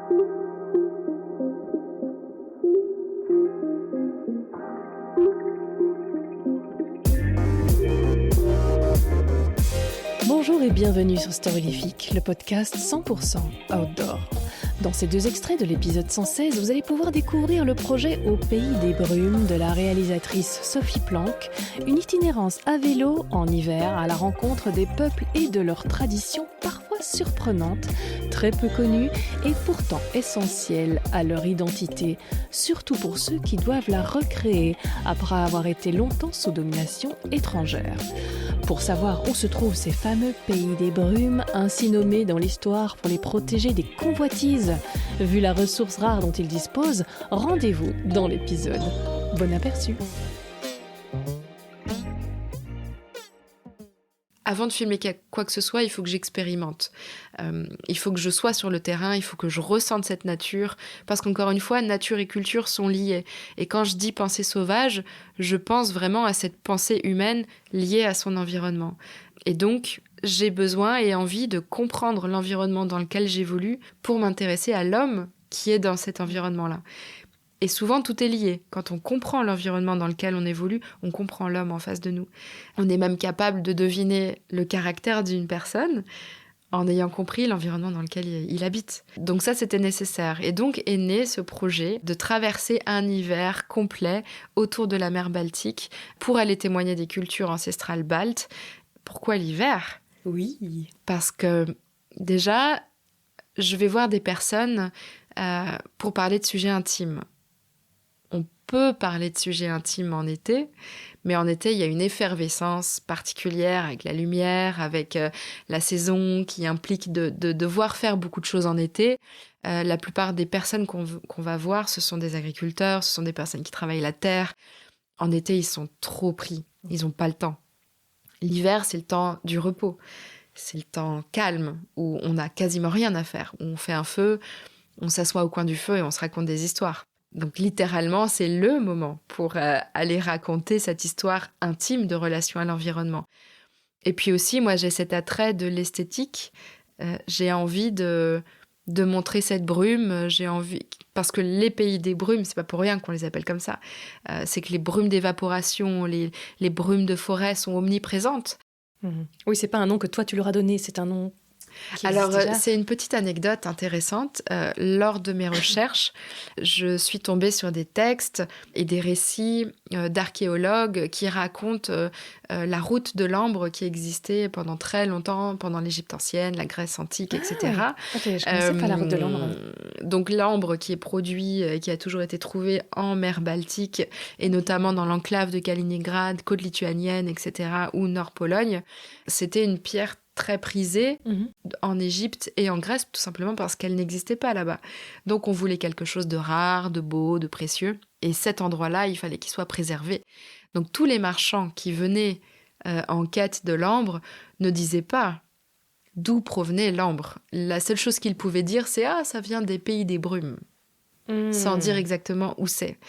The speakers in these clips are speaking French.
Bonjour et bienvenue sur Storylifique, le podcast 100% outdoor. Dans ces 2 extraits de l'épisode 116, vous allez pouvoir découvrir le projet Au pays des brumes de la réalisatrice Sophie Planck, une itinérance à vélo en hiver à la rencontre des peuples et de leurs traditions parfois surprenantes, très peu connues et pourtant essentielles à leur identité, surtout pour ceux qui doivent la recréer après avoir été longtemps sous domination étrangère. Pour savoir où se trouvent ces fameux pays des brumes, ainsi nommés dans l'histoire pour les protéger des convoitises, vu la ressource rare dont ils disposent, rendez-vous dans l'épisode. Bon aperçu! Avant de filmer quoi que ce soit, il faut que j'expérimente. Il faut que je sois sur le terrain, il faut que je ressente cette nature. Parce qu'encore une fois, nature et culture sont liées. Et quand je dis pensée sauvage, je pense vraiment à cette pensée humaine liée à son environnement. Et donc, j'ai besoin et envie de comprendre l'environnement dans lequel j'évolue pour m'intéresser à l'homme qui est dans cet environnement-là. Et souvent, tout est lié. Quand on comprend l'environnement dans lequel on évolue, on comprend l'homme en face de nous. On est même capable de deviner le caractère d'une personne en ayant compris l'environnement dans lequel il habite. Donc ça, c'était nécessaire. Et donc est né ce projet de traverser un hiver complet autour de la mer Baltique pour aller témoigner des cultures ancestrales baltes. Pourquoi l'hiver ? Oui. Parce que déjà, je vais voir des personnes pour parler de sujets intimes. On peut parler de sujets intimes en été, mais en été, il y a une effervescence particulière avec la lumière, avec la saison qui implique de devoir faire beaucoup de choses en été. La plupart des personnes qu'on va voir, ce sont des agriculteurs, ce sont des personnes qui travaillent la terre. En été, ils sont trop pris, ils n'ont pas le temps. L'hiver, c'est le temps du repos, c'est le temps calme, où on n'a quasiment rien à faire, où on fait un feu, on s'assoit au coin du feu et on se raconte des histoires. Donc littéralement, c'est le moment pour aller raconter cette histoire intime de relation à l'environnement. Et puis aussi, moi, j'ai cet attrait de l'esthétique. J'ai envie de montrer cette brume. J'ai envie, parce que les pays des brumes, c'est pas pour rien qu'on les appelle comme ça. C'est que les brumes d'évaporation, les brumes de forêt sont omniprésentes. Oui, c'est pas un nom que toi tu leur as donné, c'est un nom... Alors, c'est une petite anecdote intéressante. Lors de mes recherches, je suis tombée sur des textes et des récits d'archéologues qui racontent la route de l'ambre qui existait pendant très longtemps, pendant l'Égypte ancienne, la Grèce antique, etc. Ok, je connaissais pas la route de l'ambre. Donc, l'ambre qui est produit, qui a toujours été trouvé en mer Baltique, et notamment dans l'enclave de Kaliningrad, côte lituanienne, etc., ou Nord-Pologne, c'était une pierre très prisée en Égypte et en Grèce, tout simplement parce qu'elle n'existait pas là-bas. Donc on voulait quelque chose de rare, de beau, de précieux. Et cet endroit-là, il fallait qu'il soit préservé. Donc tous les marchands qui venaient en quête de l'ambre ne disaient pas d'où provenait l'ambre. La seule chose qu'ils pouvaient dire, c'est « Ah, ça vient des pays des brumes ». Sans dire exactement où c'est.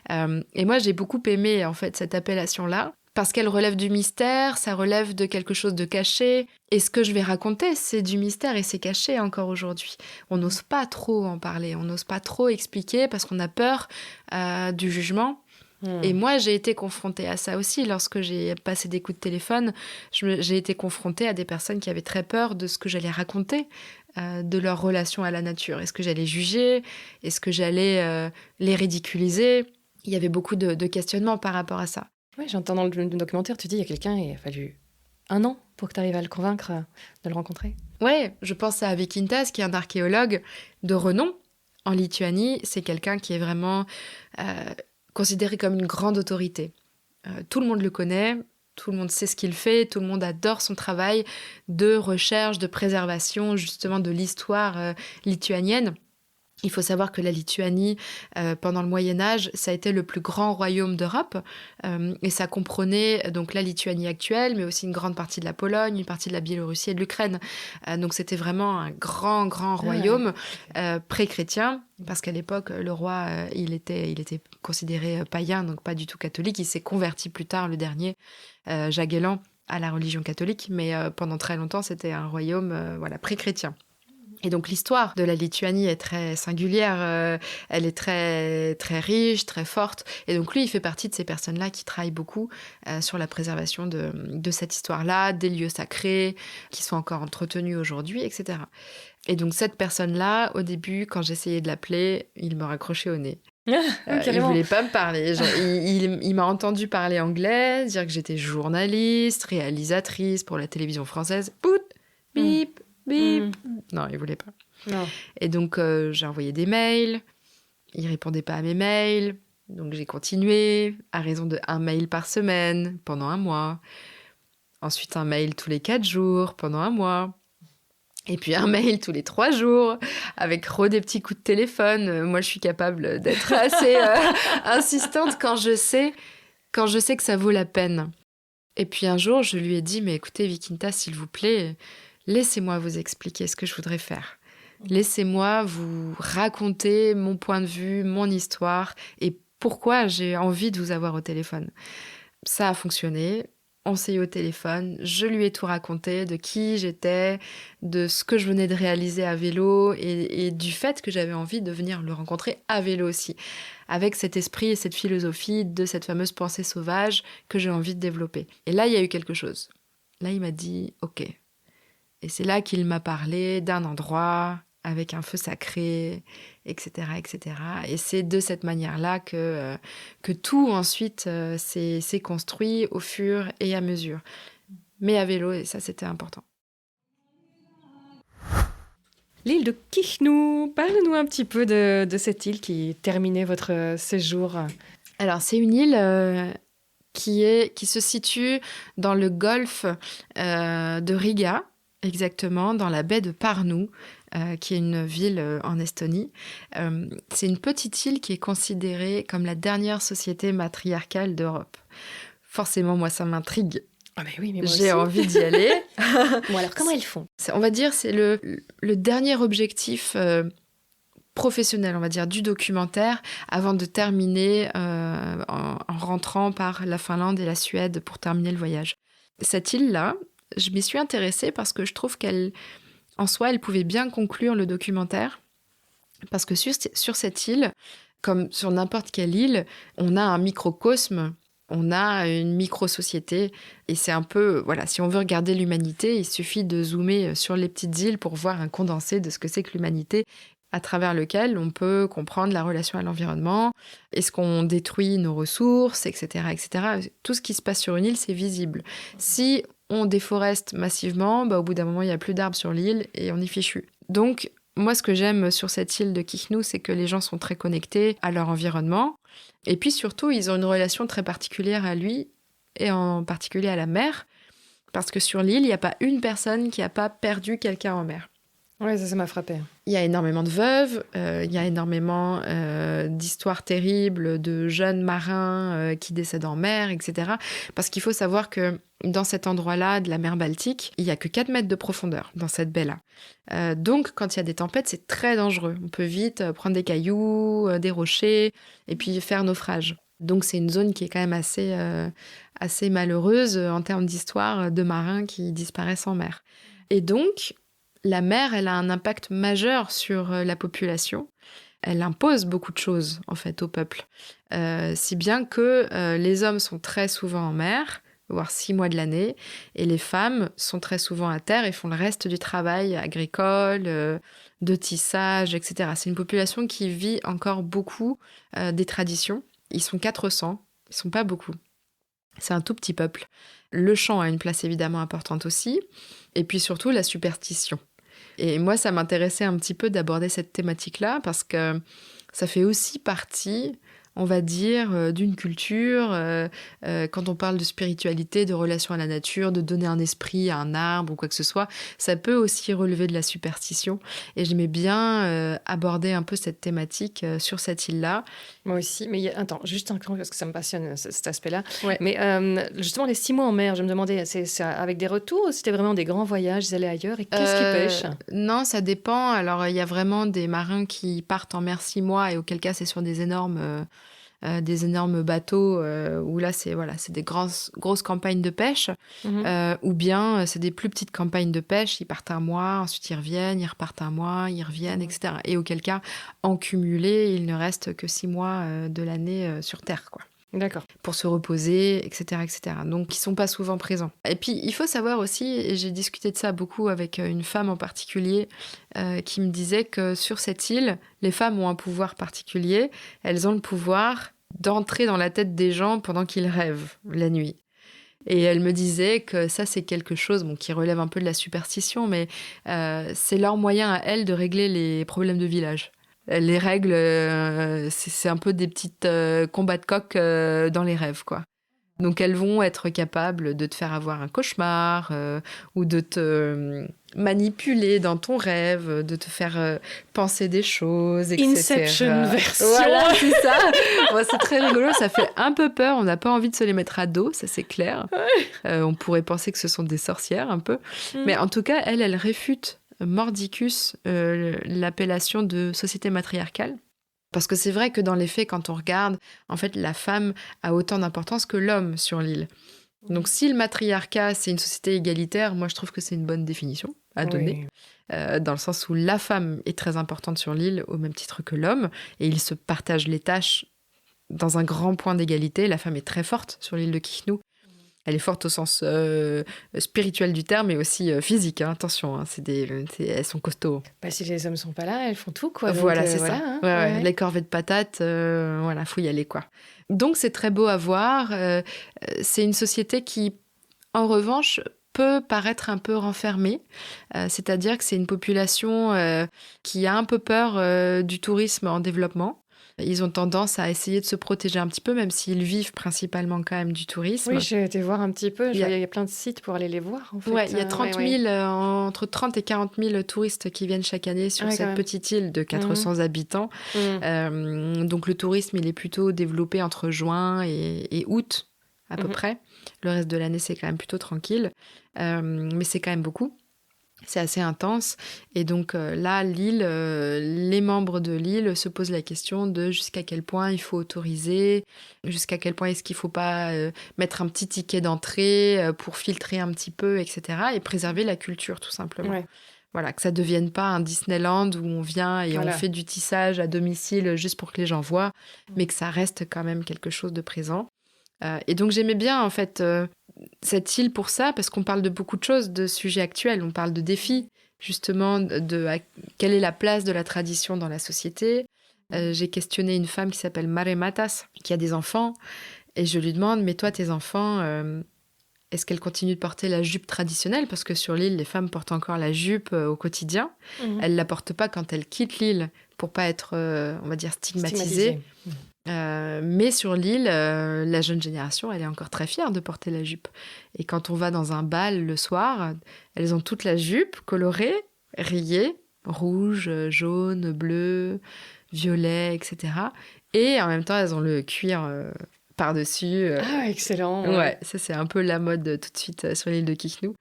Et moi, j'ai beaucoup aimé en fait cette appellation-là, parce qu'elle relève du mystère, ça relève de quelque chose de caché. Et ce que je vais raconter, c'est du mystère et c'est caché encore aujourd'hui. On n'ose pas trop en parler, on n'ose pas trop expliquer parce qu'on a peur du jugement. Et moi, j'ai été confrontée à ça aussi. Lorsque j'ai passé des coups de téléphone, j'ai été confrontée à des personnes qui avaient très peur de ce que j'allais raconter, de leur relation à la nature. Est-ce que j'allais juger ? Est-ce que j'allais les ridiculiser ? Il y avait beaucoup de questionnements par rapport à ça. Oui, j'entends dans le documentaire, tu dis, il y a quelqu'un, il a fallu 1 an pour que tu arrives à le convaincre de le rencontrer. Ouais, je pense à Vykintas, qui est un archéologue de renom en Lituanie. C'est quelqu'un qui est vraiment considéré comme une grande autorité. Tout le monde le connaît, tout le monde sait ce qu'il fait, tout le monde adore son travail de recherche, de préservation, justement de l'histoire lituanienne. Il faut savoir que la Lituanie, pendant le Moyen-Âge, ça a été le plus grand royaume d'Europe. Et ça comprenait donc la Lituanie actuelle, mais aussi une grande partie de la Pologne, une partie de la Biélorussie et de l'Ukraine. Donc c'était vraiment un grand, grand royaume pré-chrétien, parce qu'à l'époque, le roi, il était considéré païen, donc pas du tout catholique. Il s'est converti plus tard, le dernier, Jagiellon, à la religion catholique. Mais pendant très longtemps, c'était un royaume pré-chrétien. Et donc l'histoire de la Lituanie est très singulière, elle est très, très riche, très forte. Et donc lui, il fait partie de ces personnes-là qui travaillent beaucoup sur la préservation de cette histoire-là, des lieux sacrés qui sont encore entretenus aujourd'hui, etc. Et donc cette personne-là, au début, quand j'essayais de l'appeler, il me raccrochait au nez. Il voulait pas me parler. Genre, il m'a entendu parler anglais, dire que j'étais journaliste, réalisatrice pour la télévision française. Pout, bip, bip. Non, il voulait pas. Non. Et donc, j'ai envoyé des mails. Il répondait pas à mes mails. Donc, j'ai continué à raison de 1 mail par semaine pendant 1 mois. Ensuite, 1 mail tous les 4 jours pendant 1 mois. Et puis 1 mail tous les 3 jours, avec des petits coups de téléphone. Moi, je suis capable d'être assez insistante quand je sais que ça vaut la peine. Et puis un jour, je lui ai dit, mais écoutez, Vikinta, s'il vous plaît, laissez-moi vous expliquer ce que je voudrais faire. Laissez-moi vous raconter mon point de vue, mon histoire, et pourquoi j'ai envie de vous avoir au téléphone. Ça a fonctionné. On s'est eu au téléphone, je lui ai tout raconté, de qui j'étais, de ce que je venais de réaliser à vélo et du fait que j'avais envie de venir le rencontrer à vélo aussi, avec cet esprit et cette philosophie de cette fameuse pensée sauvage que j'ai envie de développer. Et là, il y a eu quelque chose. Là, il m'a dit « Ok ». Et c'est là qu'il m'a parlé d'un endroit avec un feu sacré, etc., etc. Et c'est de cette manière-là que tout ensuite s'est construit au fur et à mesure. Mais à vélo, et ça, c'était important. L'île de Kihnu, parle-nous un petit peu de cette île qui terminait votre séjour. Alors, c'est une île qui se situe dans le golfe de Riga, exactement, dans la baie de Pärnu, qui est une ville en Estonie. C'est une petite île qui est considérée comme la dernière société matriarcale d'Europe. Forcément, moi, ça m'intrigue. Ah mais oui, mais moi J'ai aussi. envie d'y aller. Bon, alors, comment ils font ? On va dire c'est le dernier objectif professionnel, on va dire, du documentaire, avant de terminer en rentrant par la Finlande et la Suède pour terminer le voyage. Cette île-là, je m'y suis intéressée parce que je trouve en soi, elle pouvait bien conclure le documentaire, parce que sur cette île, comme sur n'importe quelle île, on a un microcosme, on a une micro-société, et c'est un peu, voilà, si on veut regarder l'humanité, il suffit de zoomer sur les petites îles pour voir un condensé de ce que c'est que l'humanité, à travers lequel on peut comprendre la relation à l'environnement, est-ce qu'on détruit nos ressources, etc., etc. Tout ce qui se passe sur une île, c'est visible. Si on déforeste massivement, au bout d'un moment, il n'y a plus d'arbres sur l'île et on est fichu. Donc, moi, ce que j'aime sur cette île de Kihnu, c'est que les gens sont très connectés à leur environnement. Et puis surtout, ils ont une relation très particulière à lui, et en particulier à la mer. Parce que sur l'île, il n'y a pas une personne qui n'a pas perdu quelqu'un en mer. Oui, ça m'a frappé. Il y a énormément de veuves, il y a énormément d'histoires terribles de jeunes marins qui décèdent en mer, etc. Parce qu'il faut savoir que dans cet endroit-là de la mer Baltique, il n'y a que 4 mètres de profondeur dans cette baie-là. Donc, quand il y a des tempêtes, c'est très dangereux. On peut vite prendre des cailloux, des rochers, et puis faire naufrage. Donc, c'est une zone qui est quand même assez malheureuse en termes d'histoire de marins qui disparaissent en mer. Et donc, la mer, elle a un impact majeur sur la population. Elle impose beaucoup de choses, en fait, au peuple. Si bien que les hommes sont très souvent en mer, voire 6 mois de l'année, et les femmes sont très souvent à terre et font le reste du travail agricole, de tissage, etc. C'est une population qui vit encore beaucoup des traditions. Ils sont 400, ils sont pas beaucoup. C'est un tout petit peuple. Le chant a une place évidemment importante aussi, et puis surtout la superstition. Et moi, ça m'intéressait un petit peu d'aborder cette thématique-là, parce que ça fait aussi partie, on va dire, d'une culture. Quand on parle de spiritualité, de relation à la nature, de donner un esprit à un arbre ou quoi que ce soit, ça peut aussi relever de la superstition. Et j'aimais bien aborder un peu cette thématique sur cette île-là. Moi aussi. Mais attends, juste un instant, parce que ça me passionne, cet aspect-là. Ouais. Mais justement, les 6 mois en mer, je me demandais, c'est avec des retours ou c'était vraiment des grands voyages, ils allaient ailleurs? Et qu'est-ce qu'ils pêchent? Non, ça dépend. Alors, il y a vraiment des marins qui partent en mer 6 mois, et auquel cas, c'est sur des énormes des énormes bateaux où là, c'est des grosses campagnes de pêche. Ou bien c'est des plus petites campagnes de pêche. Ils partent un mois, ensuite ils reviennent, ils repartent un mois, ils reviennent, etc. Et auquel cas, en cumulé, il ne reste que 6 mois de l'année sur Terre, quoi. D'accord. Pour se reposer, etc., etc. Donc, ils sont pas souvent présents. Et puis, il faut savoir aussi, et j'ai discuté de ça beaucoup avec une femme en particulier, qui me disait que sur cette île, les femmes ont un pouvoir particulier. Elles ont le pouvoir d'entrer dans la tête des gens pendant qu'ils rêvent la nuit. Et elle me disait que ça, c'est quelque chose qui relève un peu de la superstition, mais c'est leur moyen à elles de régler les problèmes de village. Les règles, c'est un peu des petites combats de coq dans les rêves, quoi. Donc elles vont être capables de te faire avoir un cauchemar ou de te manipuler dans ton rêve, de te faire penser des choses, etc. Inception version. Voilà, c'est ça. Bon, c'est très rigolo, ça fait un peu peur. On n'a pas envie de se les mettre à dos, ça c'est clair. On pourrait penser que ce sont des sorcières un peu. Mais en tout cas, elle réfute mordicus l'appellation de société matriarcale. Parce que c'est vrai que dans les faits, quand on regarde, en fait, la femme a autant d'importance que l'homme sur l'île. Donc si le matriarcat, c'est une société égalitaire, moi je trouve que c'est une bonne définition à donner. Dans le sens où la femme est très importante sur l'île au même titre que l'homme, et ils se partagent les tâches dans un grand point d'égalité. La femme est très forte sur l'île de Kihnu. Elle est forte au sens spirituel du terme, mais aussi physique. Hein. Attention, hein, elles sont costauds. Bah, si les hommes sont pas là, elles font tout, quoi. Voilà, donc, c'est voilà, ça. hein. Ouais. Les corvées de patates, faut y aller, quoi. Donc, c'est très beau à voir. C'est une société qui, en revanche, peut paraître un peu renfermée. C'est-à-dire que c'est une population qui a un peu peur du tourisme en développement. Ils ont tendance à essayer de se protéger un petit peu, même s'ils vivent principalement quand même du tourisme. Oui, j'ai été voir un petit peu. Il y a plein de sites pour aller les voir, en fait. Ouais, il y a 30 000, entre 30 et 40 000 touristes qui viennent chaque année sur cette petite île de 400 habitants. Donc le tourisme, il est plutôt développé entre juin et août, à peu près. Le reste de l'année, c'est quand même plutôt tranquille. Mais c'est quand même beaucoup. C'est assez intense. Et donc là, l'île, les membres de l'île se posent la question de jusqu'à quel point il faut autoriser, jusqu'à quel point est-ce qu'il ne faut pas mettre un petit ticket d'entrée pour filtrer un petit peu, etc. Et préserver la culture, tout simplement. Ouais. Voilà, que ça ne devienne pas un Disneyland où on vient et on fait du tissage à domicile juste pour que les gens voient, mais que ça reste quand même quelque chose de présent. Et donc j'aimais bien, en fait... cette île pour ça, parce qu'on parle de beaucoup de choses, de sujets actuels. On parle de défis, justement, quelle est la place de la tradition dans la société. J'ai questionné une femme qui s'appelle Mare Matas, qui a des enfants, et je lui demande, mais toi, tes enfants, est-ce qu'elles continuent de porter la jupe traditionnelle ? Parce que sur l'île, les femmes portent encore la jupe au quotidien. Elles ne la portent pas quand elles quittent l'île, pour pas être, on va dire, stigmatisées. Mais sur l'île, la jeune génération, elle est encore très fière de porter la jupe. Et quand on va dans un bal le soir, elles ont toute la jupe colorée, rayée, rouge, jaune, bleu, violet, etc. Et en même temps, elles ont le cuir par-dessus. Ah, excellent. Ouais, ça c'est un peu la mode tout de suite sur l'île de Kihnu.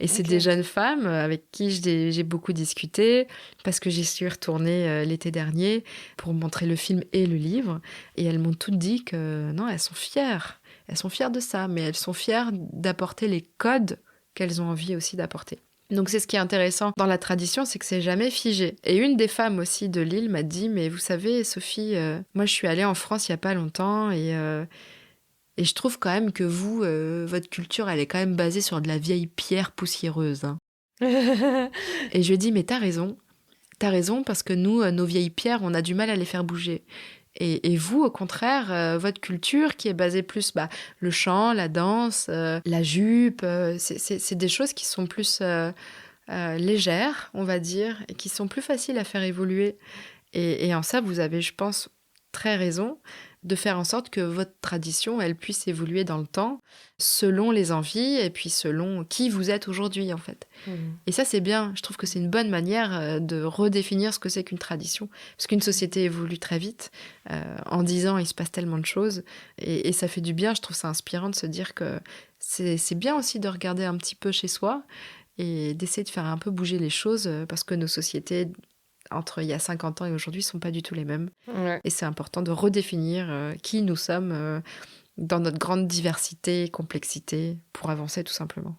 Et c'est des jeunes femmes avec qui j'ai beaucoup discuté parce que j'y suis retournée l'été dernier pour montrer le film et le livre. Et elles m'ont toutes dit que non, elles sont fières. Elles sont fières de ça, mais elles sont fières d'apporter les codes qu'elles ont envie aussi d'apporter. Donc c'est ce qui est intéressant dans la tradition, c'est que c'est jamais figé. Et une des femmes aussi de l'île m'a dit, mais vous savez, Sophie, moi je suis allée en France il y a pas longtemps et je trouve quand même que vous, votre culture, elle est quand même basée sur de la vieille pierre poussiéreuse. Hein. Et je lui ai dit, mais t'as raison parce que nous, nos vieilles pierres, on a du mal à les faire bouger. Et vous, au contraire, votre culture qui est basée plus le chant, la danse, la jupe, c'est des choses qui sont plus légères, on va dire, et qui sont plus faciles à faire évoluer. Et en ça, vous avez, je pense, très raison de faire en sorte que votre tradition, elle puisse évoluer dans le temps selon les envies et puis selon qui vous êtes aujourd'hui, en fait. Et ça, c'est bien. Je trouve que c'est une bonne manière de redéfinir ce que c'est qu'une tradition. Parce qu'une société évolue très vite. En 10 ans, il se passe tellement de choses. Et ça fait du bien. Je trouve ça inspirant de se dire que c'est bien aussi de regarder un petit peu chez soi et d'essayer de faire un peu bouger les choses parce que nos sociétés entre il y a 50 ans et aujourd'hui sont pas du tout les mêmes. Ouais. Et c'est important de redéfinir qui nous sommes dans notre grande diversité, complexité, pour avancer tout simplement.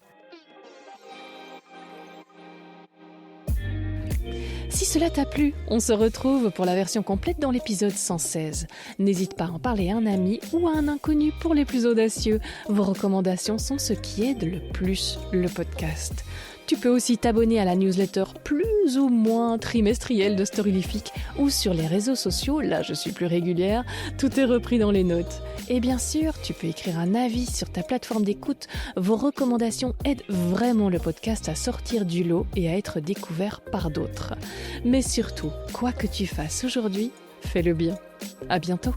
Si cela t'a plu, on se retrouve pour la version complète dans l'épisode 116. N'hésite pas à en parler à un ami ou à un inconnu pour les plus audacieux. Vos recommandations sont ce qui aide le plus le podcast. Tu peux aussi t'abonner à la newsletter plus ou moins trimestrielle de Storylific ou sur les réseaux sociaux, là je suis plus régulière, tout est repris dans les notes. Et bien sûr, tu peux écrire un avis sur ta plateforme d'écoute. Vos recommandations aident vraiment le podcast à sortir du lot et à être découvert par d'autres. Mais surtout, quoi que tu fasses aujourd'hui, fais-le bien. À bientôt.